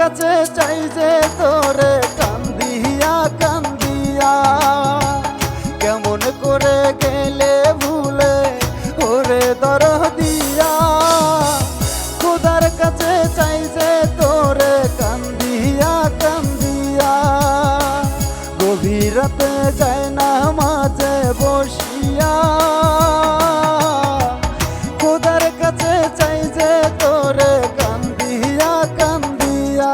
কাছে চাই যে তোরে কান্দিয়া কান্দিয়া, কেমন করে গেলে ভুলে ওরে দরদিয়া। খোদার কাছে চাই যে তোরে কান্দিয়া কান্দিয়া, গভীর রাতে যায় না মাঝে বসিয়া। খোদার কাছে চাই যে তোরে কান্দিয়া কান্দিয়া।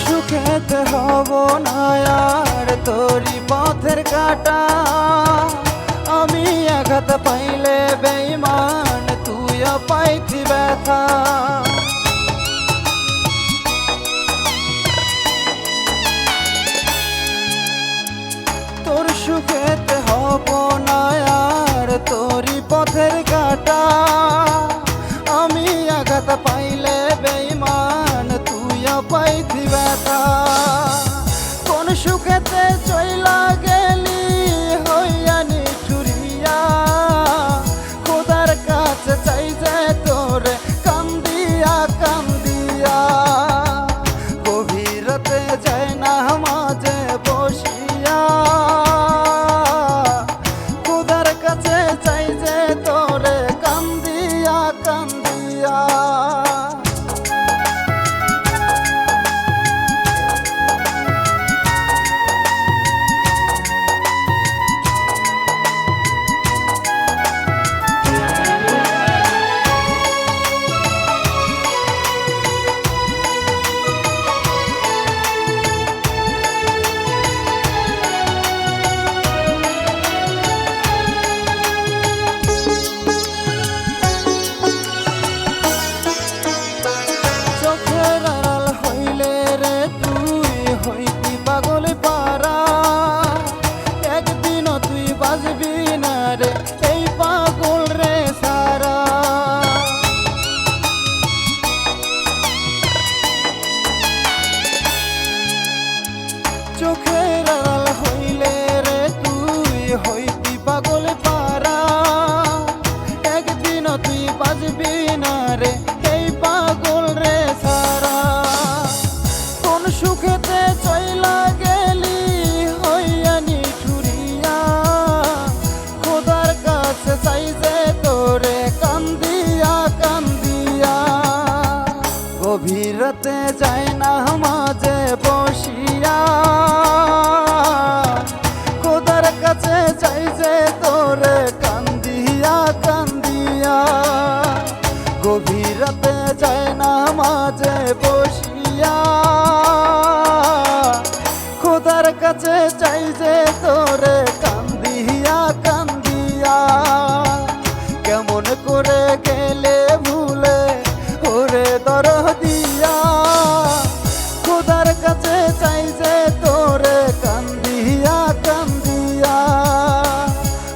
সুখেতে হব না আর তোরি পথের কাটা, আমি আঘাত পাইলে বেঈমান তুইও পাইতি ব্যথা। তোর সুখেতে হব না আর তোরি পথের কাটা, আমি আঘাত পাইলে বেঈমান তুইও পাইতি ব্যথা। কোন সুখেতে চইলা গেলি হইয়া নিঠুরিয়া, খোদার কাছে চাই যে তোরে কান্দিয়া কান্দিয়া। গভীর রাতে যায় না মাঝে বসিয়া, খোদার কাছে চাই যে তোরে কান্দিয়া কান্দিয়া। চোখের আড়াল হইলে রে তুই হইতি পাগল পারা, একদিনও তুই বাজবি না রে এই পাগল রে সারা। কোন সুখেতে চইলা গেলি হইয়া নিঠুরিয়া, খোদার কাছে চাই যে তোরে কান্দিয়া কান্দিয়া। গভীর রাতে যায় না মাঝে বসিয়া, খোদার কাছে চাই যে তোরে কান্দিয়া কান্দিয়া। গভীর রাতে যায় না মাঝে বসিয়া, খোদার কাছে চাই যে তোরে কান্দিয়া কান্দিয়া। কেমন করে গেলে ভুলে ওরে দরদিয়া, খোদার কাছে চাই যে তোরে কান্দিয়া কান্দিয়া।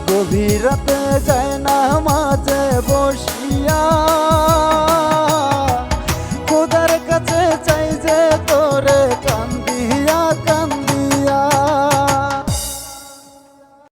গভীর রাতে যায় না